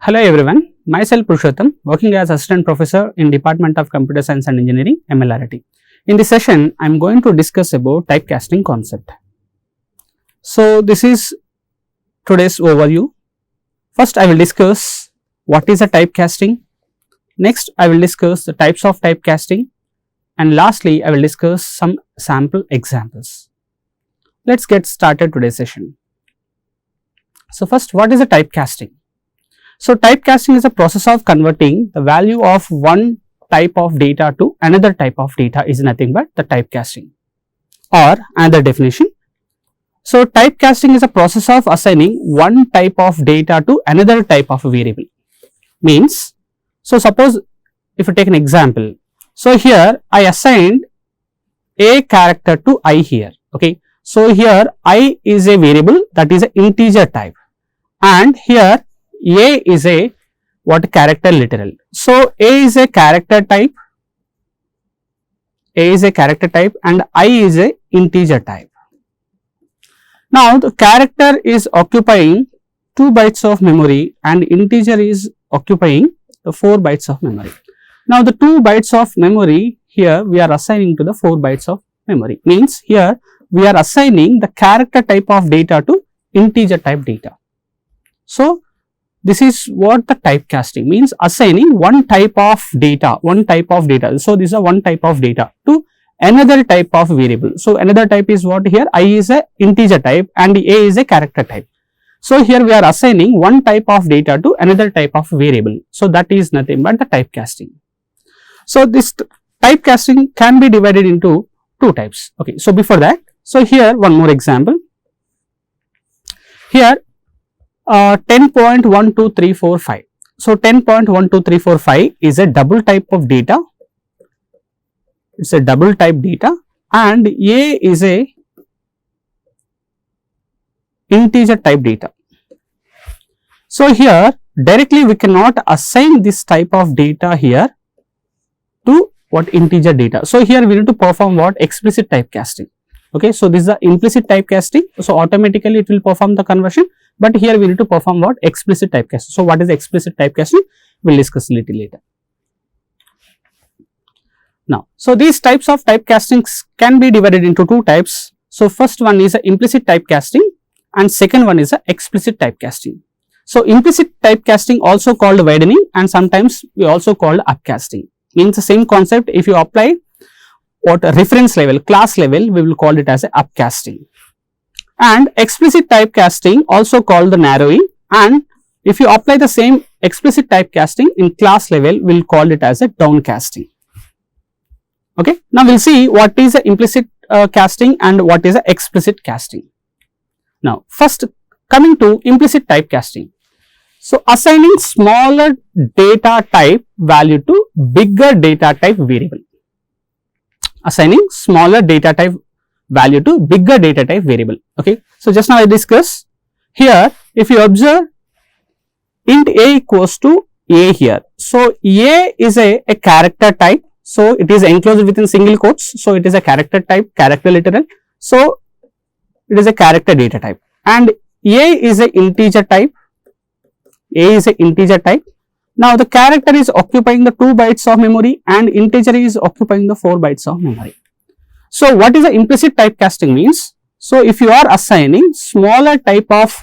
Hello everyone, myself Purushotham, working as Assistant Professor in Department of Computer Science and Engineering, MLR. In this session, I am going to discuss about typecasting concept. So, this is today's overview. First, I will discuss what is a typecasting. Next, I will discuss the types of typecasting. And lastly, I will discuss some sample examples. Let's get started today's session. So, first, what is a typecasting? So, typecasting is a process of converting the value of one type of data to another type of data is nothing but the typecasting, or another definition. So, typecasting is a process of assigning one type of data to another type of variable. Means, so suppose if you take an example, so here I assigned a character to I here, okay. So, here I is a variable that is an integer type, and here a is a character literal. So, a is a character type, and I is a integer type. Now, the character is occupying 2 bytes of memory and integer is occupying 4 bytes of memory. Now, the 2 bytes of memory here we are assigning to the 4 bytes of memory, means here we are assigning the character type of data to integer type data. So, this is what the typecasting means, assigning one type of data. So, this is a one type of data to another type of variable. So, another type is what here, I is a integer type and A is a character type. So, here we are assigning one type of data to another type of variable. So, that is nothing but the typecasting. So, this typecasting can be divided into 2 types. Okay. So, before that, so here one more example. Here 10.12345. So, 10.12345 is a double type of data. It's a double type data, and A is a integer type data. So, here directly we cannot assign this type of data here to what integer data. So, here we need to perform what explicit typecasting. Okay. So, this is the implicit typecasting. So, automatically it will perform the conversion, but here we need to perform what explicit typecasting. So, what is explicit typecasting? We will discuss a little later. Now, so these types of typecastings can be divided into 2 types. So, first one is a implicit typecasting and second one is a explicit typecasting. So, implicit typecasting also called widening and sometimes we also called upcasting, means the same concept. If you apply what reference level, class level, we will call it as a upcasting. And explicit typecasting also called the narrowing, and if you apply the same explicit typecasting in class level, we will call it as a downcasting. Okay. Now, we will see what is a implicit casting and what is a explicit casting. Now, first coming to implicit typecasting. So, assigning smaller data type value to bigger data type variable. Assigning smaller data type value to bigger data type variable. Okay. So, just now I discussed here, if you observe int a equals to a here. So, a is a character type. So, it is enclosed within single quotes. So, it is a character type, character literal. So, it is a character data type, and a is a integer type. Now, the character is occupying the 2 bytes of memory and integer is occupying the 4 bytes of memory. So, what is the implicit typecasting means? So, if you are assigning smaller type of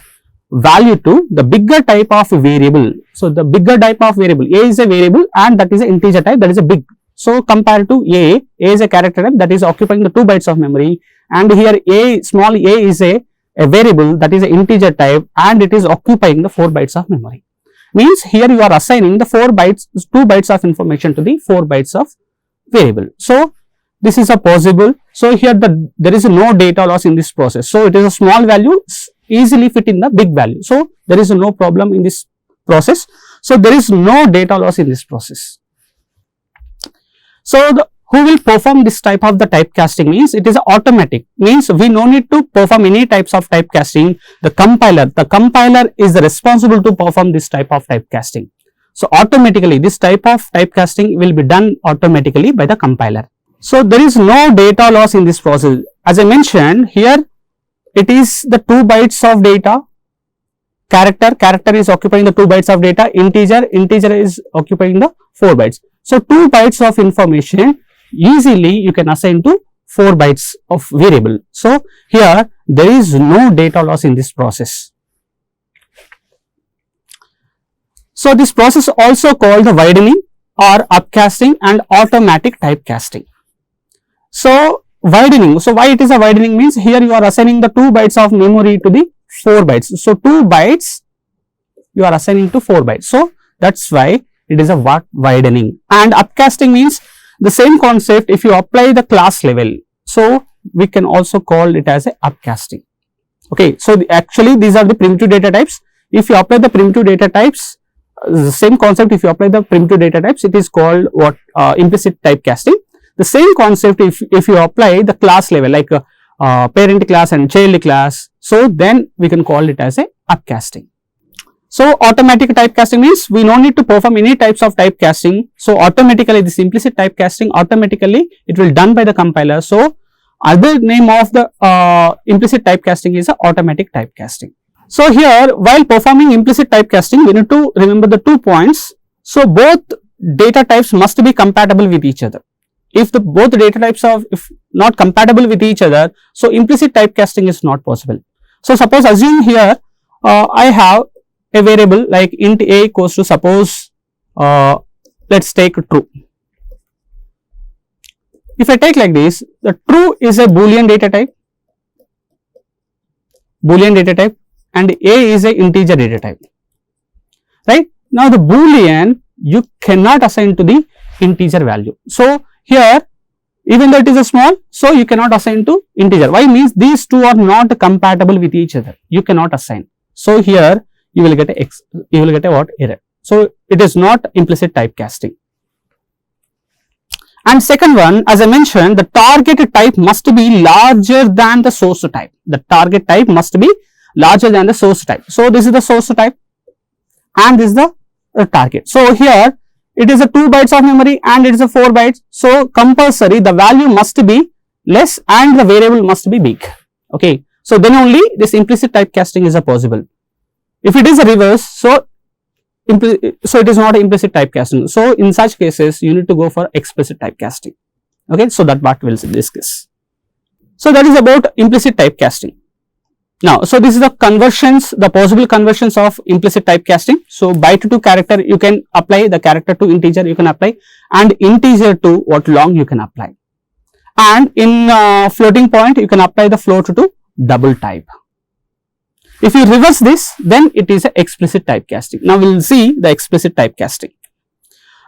value to the bigger type of variable. So, the bigger type of variable, a is a variable and that is an integer type, that is a big. So, compared to a is a character type that is occupying the 2 bytes of memory, and here small a is a variable that is an integer type and it is occupying the 4 bytes of memory. Means here you are assigning the 2 bytes of information to the 4 bytes of variable. So, this is a possible. So, here there is no data loss in this process. So, it is a small value easily fit in the big value. So, there is no problem in this process. So, there is no data loss in this process. So, who will perform this type of the typecasting means it is automatic, means we no need to perform any types of typecasting. The compiler is responsible to perform this type of typecasting. So, automatically this type of typecasting will be done automatically by the compiler. So, there is no data loss in this process. As I mentioned here, it is the 2 bytes of data character is occupying the 2 bytes of data, integer is occupying the 4 bytes. So 2 bytes of information easily you can assign to 4 bytes of variable. So here there is no data loss in this process. So this process also called the widening or upcasting and automatic typecasting. So widening, so why it is a widening means here you are assigning the 2 bytes of memory to the 4 bytes. So 2 bytes you are assigning to 4 bytes. So that's why it is a widening. And upcasting means the same concept if you apply the class level. So we can also call it as a upcasting. Okay, so actually these are the primitive data types. If you apply the primitive data types, the same concept, if you apply the primitive data types, it is called what implicit typecasting. The same concept if you apply the class level like parent class and child class, so then we can call it as a upcasting. So automatic typecasting means we no need to perform any types of typecasting. So automatically this implicit typecasting automatically it will done by the compiler. So other name of the implicit typecasting is automatic typecasting. So here while performing implicit typecasting we need to remember the 2 points. So both data types must be compatible with each other. If the both data types are if not compatible with each other, so implicit typecasting is not possible. So suppose assume here I have a variable like int a equals to suppose let's take true. If I take like this, the true is a boolean data type and a is a integer data type, right? Now the boolean you cannot assign to the integer value. So here even though it is a small, so you cannot assign to integer. Why means these two are not compatible with each other, you cannot assign. So here you will get a what error. So it is not implicit typecasting. And second one, as I mentioned, the target type must be larger than the source type. The target type must be larger than the source type. So this is the source type and this is the target. So here it is a 2 bytes of memory and it is a 4 bytes. So compulsory the value must be less and the variable must be big. Okay. So then only this implicit typecasting is a possible. If it is a reverse, so it is not implicit typecasting. So in such cases you need to go for explicit typecasting. Okay. So that part we will discuss. So that is about implicit typecasting. Now, so this is the conversions, the possible conversions of implicit typecasting. So byte to character you can apply, the character to integer you can apply, and integer to what long you can apply. And in floating point you can apply the float to double type. If you reverse this, then it is a explicit typecasting. Now we will see the explicit typecasting.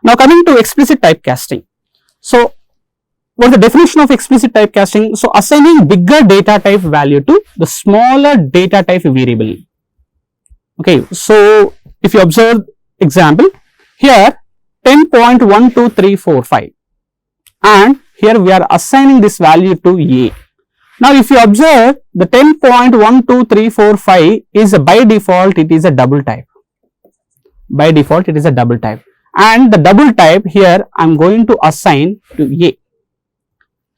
Now coming to explicit typecasting. So what is the definition of explicit typecasting? So assigning bigger data type value to the smaller data type variable. Okay, so if you observe example here 10.12345 and here we are assigning this value to a. Now if you observe the 10.12345 is by default it is a double type. By default it is a double type and the double type here I am going to assign to a.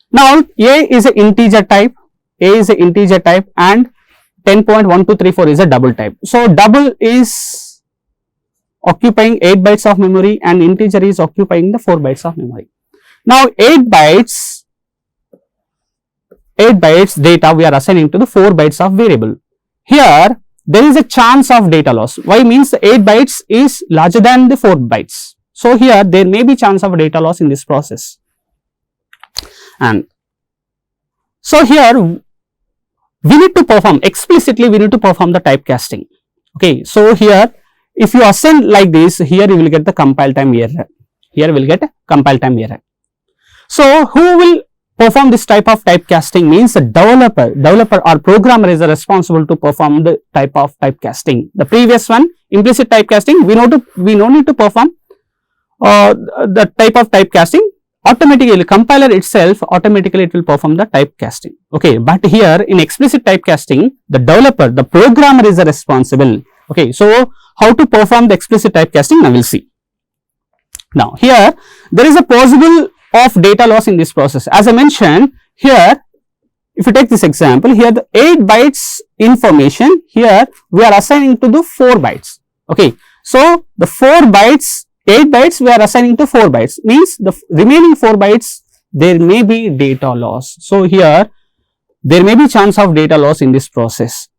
Now a is an integer type, and 10.1234 is a double type. So double is occupying 8 bytes of memory and integer is occupying the 4 bytes of memory. Now 8 bytes data we are assigning to the 4 bytes of variable. Here there is a chance of data loss. Why means the 8 bytes is larger than the 4 bytes. So here there may be chance of data loss in this process. And so here we need to perform explicitly we need to perform the typecasting. Okay, so here if you assign like this, here you will get the compile time error. Here we will get a compile time error. So who will perform this type of typecasting means the developer or programmer is responsible to perform the type of typecasting. The previous one implicit typecasting we no need to perform the type of typecasting. Automatically compiler itself automatically it will perform the typecasting. Okay, but here in explicit typecasting the developer, the programmer is responsible. Okay, so how to perform the explicit typecasting now we will see. Now here there is a possible of data loss in this process. As I mentioned here if you take this example, here the 8 bytes information, here we are assigning to the 4 bytes. Okay. So, the 4 bytes, 8 bytes we are assigning to 4 bytes, means the remaining 4 bytes there may be data loss. So, here there may be chance of data loss in this process.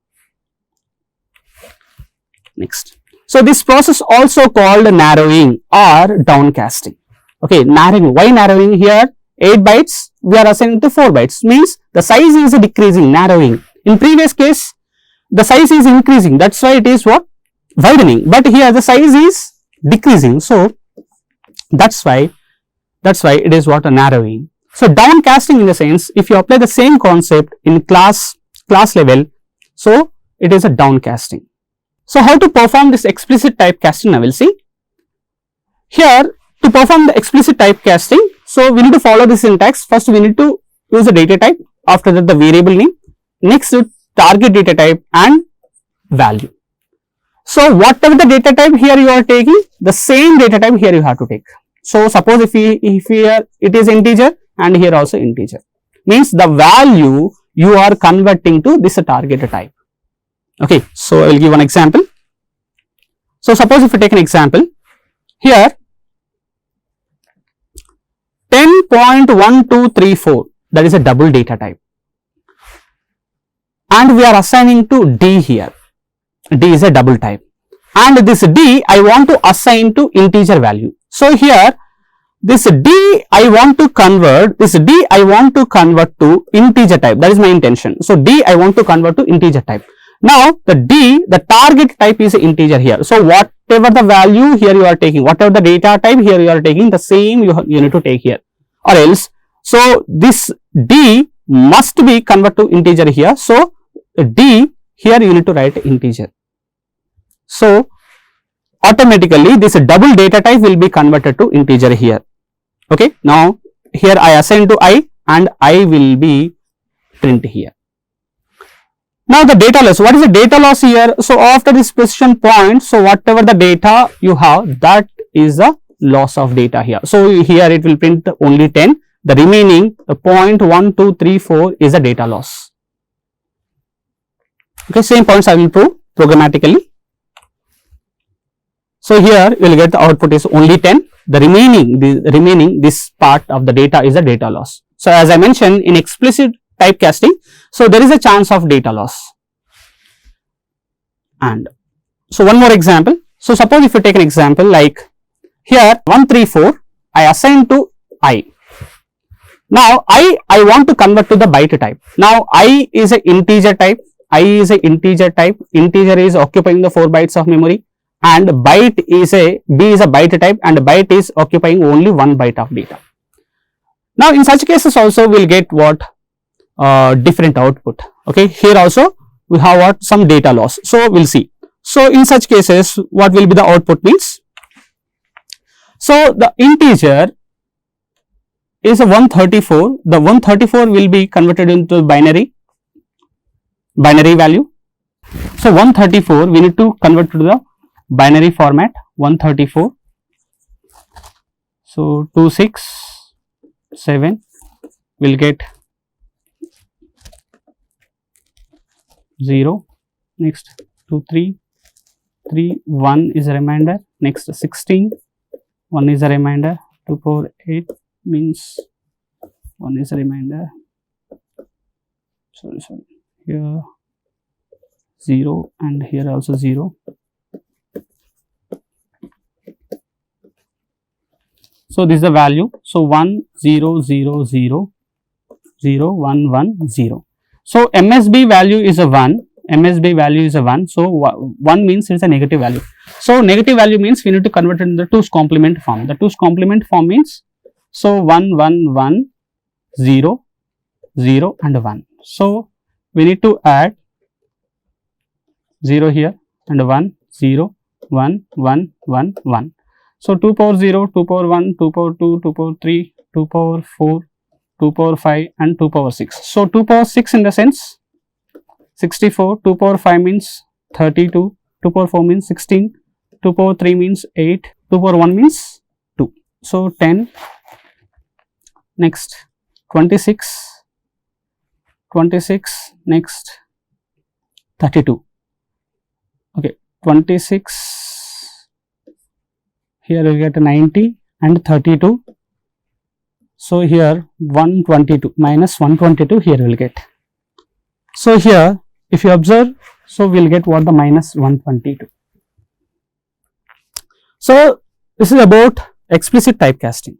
Next. So, this process also called narrowing or downcasting. Okay, narrowing. Why narrowing? Here 8 bytes we are assigning to 4 bytes, means the size is decreasing, narrowing. In previous case the size is increasing, that is why it is what? Widening, but here the size is decreasing. So, that is why it is what? A narrowing. So, downcasting in the sense, if you apply the same concept in class level, so it is a downcasting. So, how to perform this explicit typecasting I will see. Here to perform the explicit typecasting, so we need to follow the syntax. First we need to use a data type, after that the variable name, next target data type and value. So, whatever the data type here you are taking, the same data type here you have to take. So, suppose if here it is integer and here also integer, means the value you are converting to this target type. Okay. So, I will give one example. So, suppose if you take an example, here 10.1234, that is a double data type, and we are assigning to D here. D is a double type, and this D I want to assign to integer value. So, here this D I want to convert to integer type, that is my intention. So, D I want to convert to integer type. Now, the target type is integer here. So, whatever the value here you are taking, whatever the data type here you are taking, the same you need to take here, or else, so this D must be converted to integer here. So, D here you need to write integer. So, automatically this double data type will be converted to integer here. Okay. Now, here I assign to I and I will be print here. Now, the data loss, what is the data loss here? So, after this precision point, so whatever the data you have, that is the loss of data here. So, here it will print only 10, the remaining the 0.1234 is the data loss. Okay, same points I will prove programmatically. So, here you will get the output is only 10, the remaining this part of the data is the data loss. So, as I mentioned in explicit typecasting, so there is a chance of data loss. And so, one more example. So, suppose if you take an example like here 134 I assign to I. Now, I want to convert to the byte type. Now, I is a integer type, integer is occupying the 4 bytes of memory, and byte is B is a byte type, and byte is occupying only 1 byte of data. Now, in such cases also we will get what? Different output. Okay, here also we have what? Some data loss. So, we will see. So, in such cases what will be the output means? So, the integer is a 134, the 134 will be converted into binary value. So, 134 we need to convert to the binary format 134. So, 267 will get 0, next 2331 is a remainder, next 16, 1 is a remainder, 248 means 1 is a remainder, sorry, here 0 and here also 0. So, this is the value. So, 1 0 0 0 0 1 1 0. So, MSB value is a 1, MSB value is a 1. So, 1 means it is a negative value. So, negative value means we need to convert it in the 2's complement form. The 2's complement form means, so 1 1 1 0 0 and 1. So, we need to add 0 here and 1 0 1 1 1 1. So, 2 power 0, 2 power 1, 2 power 2, 2 power 3, 2 power 4, 2 power 5 and 2 power 6. So, 2 power 6 in the sense 64, 2 power 5 means 32, 2 power 4 means 16, 2 power 3 means 8, 2 power 1 means 2. So, 10, next 26, 26, next 32. Okay, 26, here we will get 90 and 32. So here 122 minus 122 here we will get. So here if you observe, so we will get what, the minus 122. So this is about explicit typecasting.